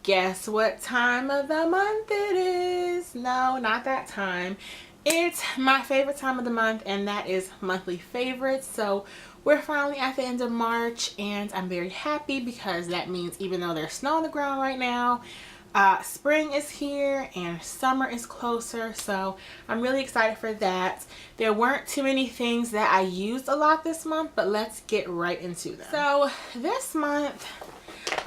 Guess what time of the month it is? No, not that time. It's my favorite time of the month, and that is monthly favorites. So we're finally at the end of March, and I'm very happy because that means even though there's snow on the ground right now, spring is here and summer is closer, so I'm really excited for that. There weren't too many things that I used a lot this month, but let's get right into them. So this month,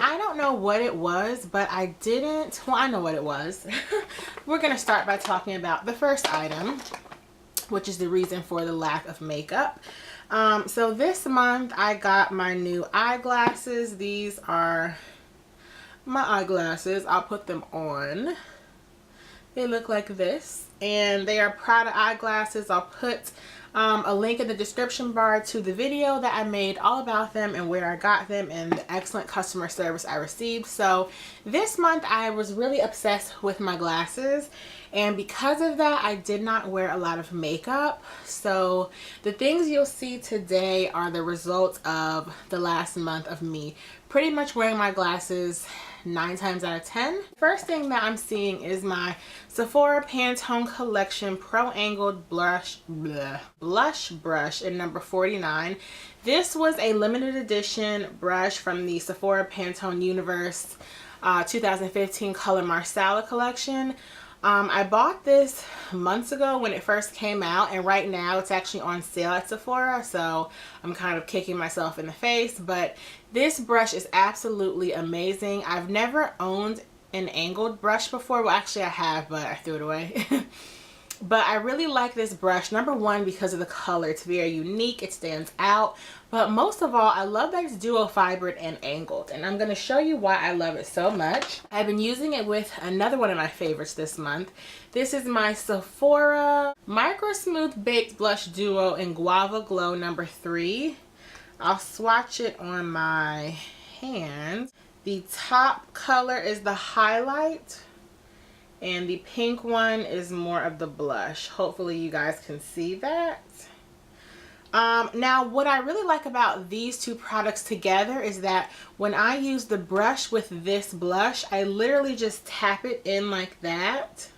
I don't know what it was, but I know what it was. We're gonna start by talking about the first item, which is the reason for the lack of makeup. So this month I got my new eyeglasses. These are my eyeglasses. I'll put them on. They look like this, and they are Prada eyeglasses. I'll put a link in the description bar to the video that I made all about them and where I got them and the excellent customer service I received. So this month I was really obsessed with my glasses, and because of that I did not wear a lot of makeup. So the things you'll see today are the results of the last month of me pretty much wearing my glasses 9 times out of 10. First thing that I'm seeing is my Sephora Pantone Collection Pro Angled Blush Brush in number 49. This was a limited edition brush from the Sephora Pantone Universe 2015 Color Marsala collection. I bought this months ago when it first came out, and right now it's actually on sale at Sephora, so I'm kind of kicking myself in the face, but this brush is absolutely amazing. I've never owned an angled brush before. Well, actually I have, but I threw it away. But I really like this brush, number one, because of the color. It's very unique, it stands out, but most of all, I love that it's dual fibered and angled, and I'm going to show you why I love it so much. I've been using it with another one of my favorites this month. This is my Sephora Microsmooth Baked Blush Duo in Guava Glow number 3. I'll swatch it on my hand. The top color is the highlight, and the pink one is more of the blush. Hopefully you guys can see that. Now what I really like about these two products together is that when I use the brush with this blush, I literally just tap it in like that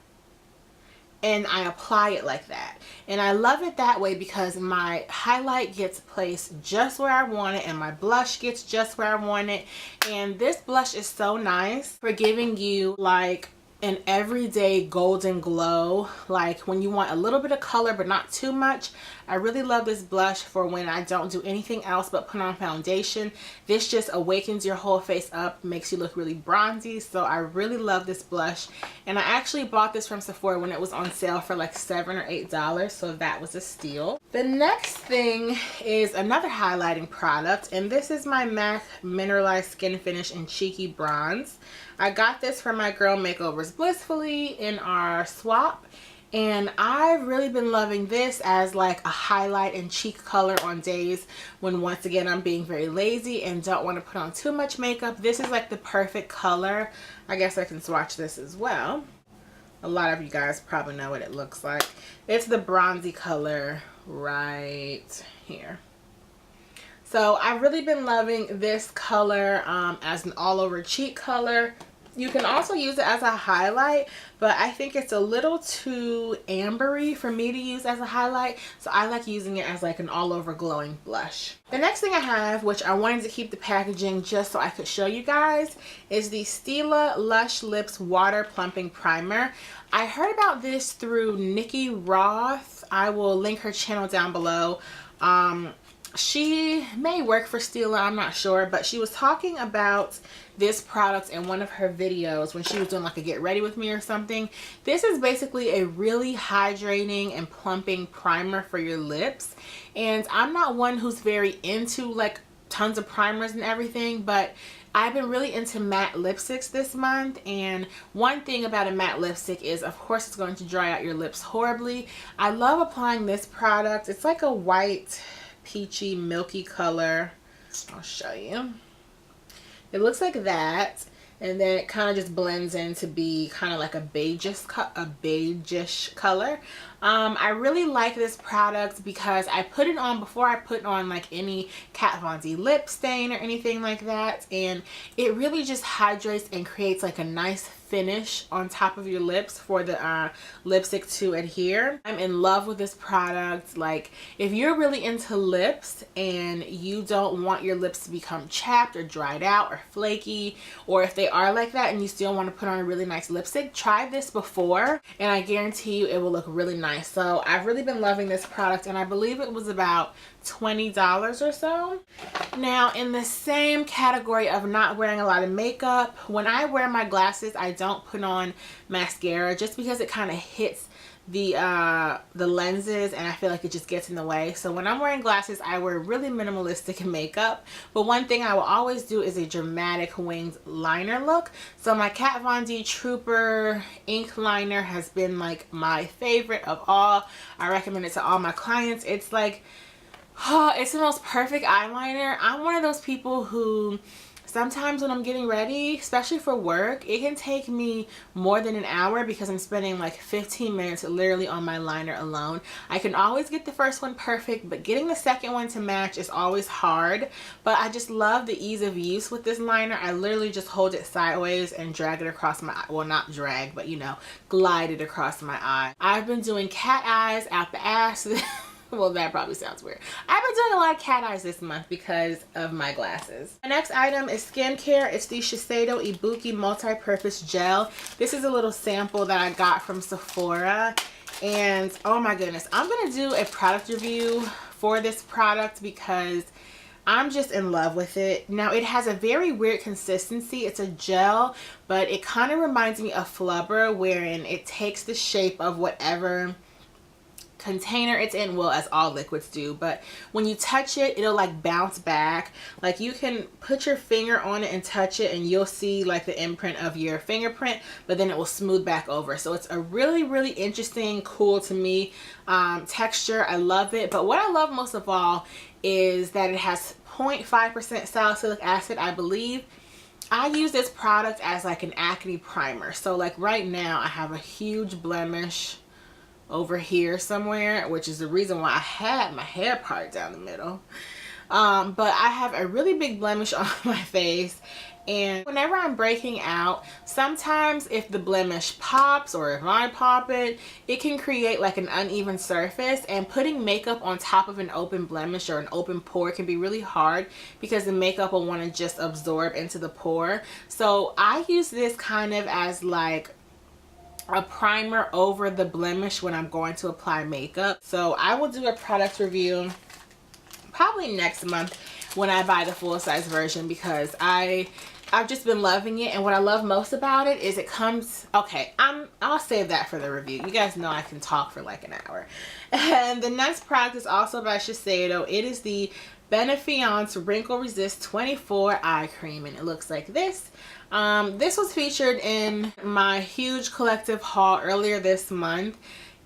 and I apply it like that. And I love it that way because my highlight gets placed just where I want it and my blush gets just where I want it. And this blush is so nice for giving you like an everyday golden glow, like when you want a little bit of color but not too much. I really love this blush for when I don't do anything else but put on foundation. This just awakens your whole face up, makes you look really bronzy. So I really love this blush, and I actually bought this from Sephora when it was on sale for like $7 or $8, so that was a steal. The next thing is another highlighting product, and this is my MAC Mineralize Skinfinish in Cheeky Bronze. I got this from my girl Makeovers Blissfully in our swap, and I've really been loving this as like a highlight and cheek color on days when, once again, I'm being very lazy and don't want to put on too much makeup. This is like the perfect color. I guess I can swatch this as well. A lot of you guys probably know what it looks like. It's the bronzy color right here. So I've really been loving this color as an all over cheek color. You can also use it as a highlight, but I think it's a little too ambery for me to use as a highlight, so I like using it as like an all over glowing blush. The next thing I have, which I wanted to keep the packaging just so I could show you guys, is the Stila Lush Lips Water Plumping Primer. I heard about this through Nikki Roth. I will link her channel down below. She may work for Stila, I'm not sure, but she was talking about this product in one of her videos when she was doing like a get ready with me or something. This is basically a really hydrating and plumping primer for your lips, and I'm not one who's very into like tons of primers and everything, but I've been really into matte lipsticks this month, and one thing about a matte lipstick is, of course, it's going to dry out your lips horribly. I love applying this product. It's like a white peachy milky color. I'll show you. It looks like that, and then it kind of just blends in to be kind of like a beigeish color. I really like this product because I put it on before I put on like any Kat Von D lip stain or anything like that, and it really just hydrates and creates like a nice finish on top of your lips for the lipstick to adhere. I'm in love with this product. Like, if you're really into lips and you don't want your lips to become chapped or dried out or flaky, or if they are like that and you still want to put on a really nice lipstick, try this before and I guarantee you it will look really nice. So I've really been loving this product, and I believe it was about $20 or so. Now, in the same category of not wearing a lot of makeup, when I wear my glasses, I don't put on mascara just because it kind of hits the lenses and I feel like it just gets in the way. So when I'm wearing glasses, I wear really minimalistic makeup. But one thing I will always do is a dramatic winged liner look. So my Kat Von D Trooper ink liner has been like my favorite of all. I recommend it to all my clients. It's like, oh, it's the most perfect eyeliner. I'm one of those people who sometimes when I'm getting ready, especially for work, it can take me more than an hour because I'm spending like 15 minutes literally on my liner alone. I can always get the first one perfect, but getting the second one to match is always hard. But I just love the ease of use with this liner. I literally just hold it sideways and drag it across my eye. Well, not drag, but you know, glide it across my eye. I've been doing cat eyes out the ass. Well, that probably sounds weird. I've been doing a lot of cat eyes this month because of my glasses. The next item is skincare. It's the Shiseido Ibuki Multipurpose Gel. This is a little sample that I got from Sephora. And oh my goodness, I'm going to do a product review for this product because I'm just in love with it. Now, it has a very weird consistency. It's a gel, but it kind of reminds me of Flubber, wherein it takes the shape of whatever container it's in, well, as all liquids do, but when you touch it, it'll like bounce back. Like, you can put your finger on it and touch it and you'll see like the imprint of your fingerprint, but then it will smooth back over. So it's a really interesting, cool to me texture. I love it. But what I love most of all is that it has 0.5% salicylic acid, I believe. I use this product as like an acne primer. So like right now I have a huge blemish over here somewhere, which is the reason why I had my hair part down the middle. But I have a really big blemish on my face, and whenever I'm breaking out, sometimes if the blemish pops or if I pop it, it can create like an uneven surface, and putting makeup on top of an open blemish or an open pore can be really hard because the makeup will want to just absorb into the pore. So I use this kind of as like a primer over the blemish when I'm going to apply makeup. So I will do a product review probably next month when I buy the full-size version because I've just been loving it. And what I love most about it is it comes, okay, I'll save that for the review. You guys know I can talk for like an hour. And the next product is also by Shiseido. It is the Benefiance Wrinkle Resist 24 Eye Cream, and it looks like this. This was featured in my huge collective haul earlier this month,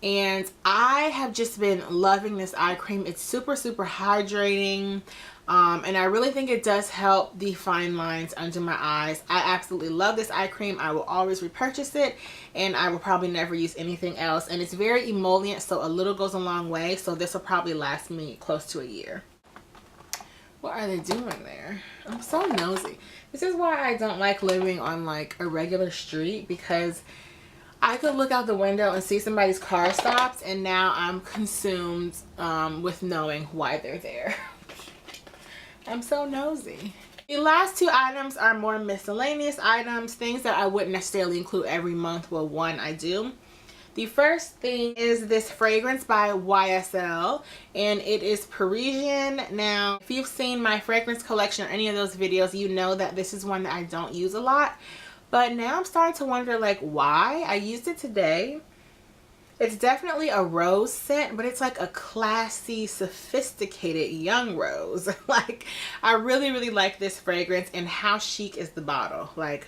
and I have just been loving this eye cream. It's super hydrating, and I really think it does help define lines under my eyes. I absolutely love this eye cream. I will always repurchase it, and I will probably never use anything else. And it's very emollient, so a little goes a long way. So this will probably last me close to a year. What are they doing there? I'm so nosy. This is why I don't like living on like a regular street, because I could look out the window and see somebody's car stopped, and now I'm consumed with knowing why they're there. I'm so nosy. The last two items are more miscellaneous items, things that I wouldn't necessarily include every month. Well, one I do. The first thing is this fragrance by YSL, and it is Parisienne. Now, if you've seen my fragrance collection or any of those videos, you know that this is one that I don't use a lot. But now I'm starting to wonder like why. I used it today. It's definitely a rose scent, but it's like a classy, sophisticated young rose. Like, I really like this fragrance, and how chic is the bottle. Like,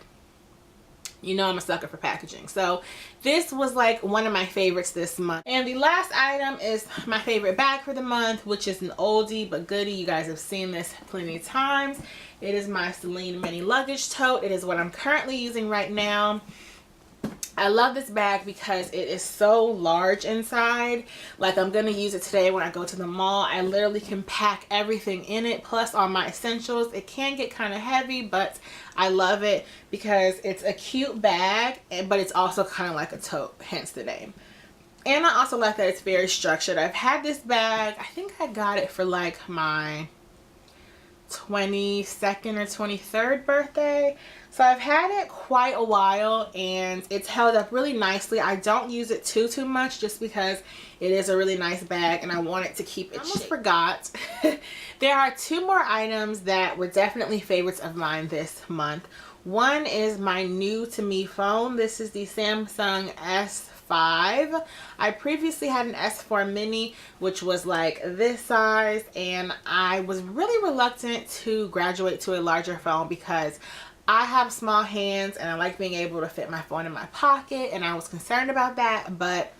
you know I'm a sucker for packaging. So this was like one of my favorites this month. And the last item is my favorite bag for the month, which is an oldie but goodie. You guys have seen this plenty of times. It is my Celine mini luggage tote. It is what I'm currently using right now. I love this bag because it is so large inside. Like, I'm gonna use it today when I go to the mall. I literally can pack everything in it, plus all my essentials. It can get kind of heavy, but I love it because it's a cute bag, but it's also kind of like a tote, hence the name. And I also like that it's very structured. I've had this bag, I think I got it for like my 22nd or 23rd birthday. So I've had it quite a while and it's held up really nicely. I don't use it too much just because it is a really nice bag and I want it to keep it shape. I almost forgot. There are 2 more items that were definitely favorites of mine this month. One is my new to me phone. This is the Samsung S5. I previously had an S4 mini, which was like this size, and I was really reluctant to graduate to a larger phone because I have small hands and I like being able to fit my phone in my pocket, and I was concerned about that. But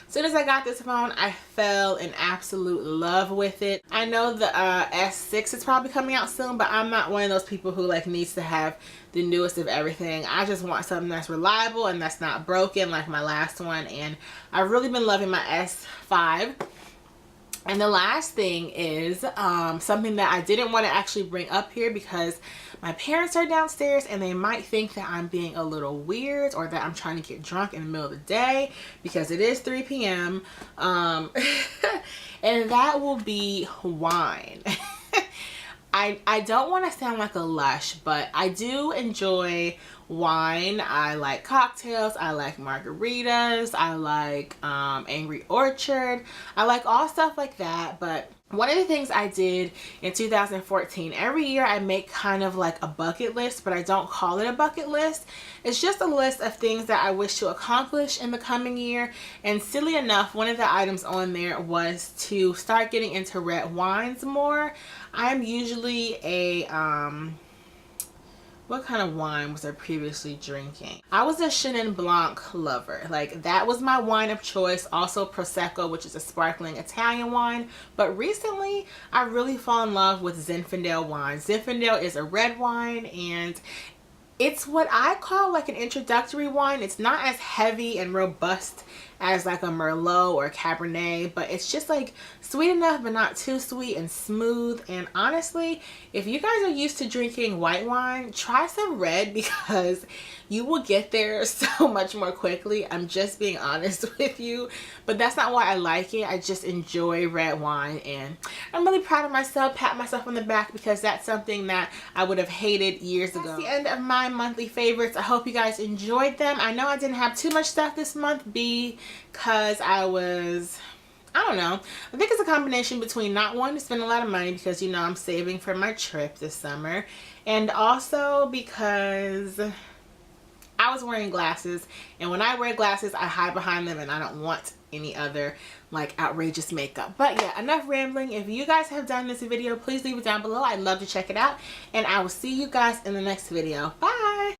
as soon as I got this phone, I fell in absolute love with it. I know the S6 is probably coming out soon, but I'm not one of those people who like needs to have the newest of everything. I just want something that's reliable and that's not broken like my last one, and I've really been loving my S5. And the last thing is something that I didn't want to actually bring up here because my parents are downstairs and they might think that I'm being a little weird or that I'm trying to get drunk in the middle of the day because it is 3 p.m. And that will be wine. I don't want to sound like a Lush, but I do enjoy wine. I like cocktails. I like margaritas. I like Angry Orchard. I like all stuff like that. But one of the things I did in 2014, every year I make kind of like a bucket list, but I don't call it a bucket list. It's just a list of things that I wish to accomplish in the coming year. And silly enough, one of the items on there was to start getting into red wines more. I'm usually a what kind of wine was I previously drinking? I was a Chenin Blanc lover. Like, that was my wine of choice. Also Prosecco, which is a sparkling Italian wine. But recently, I really fell in love with Zinfandel wine. Zinfandel is a red wine, and it's what I call like an introductory wine. It's not as heavy and robust as like a Merlot or a Cabernet, but it's just like sweet enough but not too sweet and smooth. And honestly, if you guys are used to drinking white wine, try some red because you will get there so much more quickly. I'm just being honest with you, but that's not why I like it. I just enjoy red wine, and I'm really proud of myself. Pat myself on the back because that's something that I would have hated years ago. That's the end of my monthly favorites. I hope you guys enjoyed them. I know I didn't have too much stuff this month because I don't know. I think it's a combination between not wanting to spend a lot of money because, you know, I'm saving for my trip this summer, and also because I was wearing glasses, and when I wear glasses, I hide behind them and I don't want any other like outrageous makeup. But yeah, enough rambling. If you guys have done this video, please leave it down below. I'd love to check it out, and I will see you guys in the next video. Bye!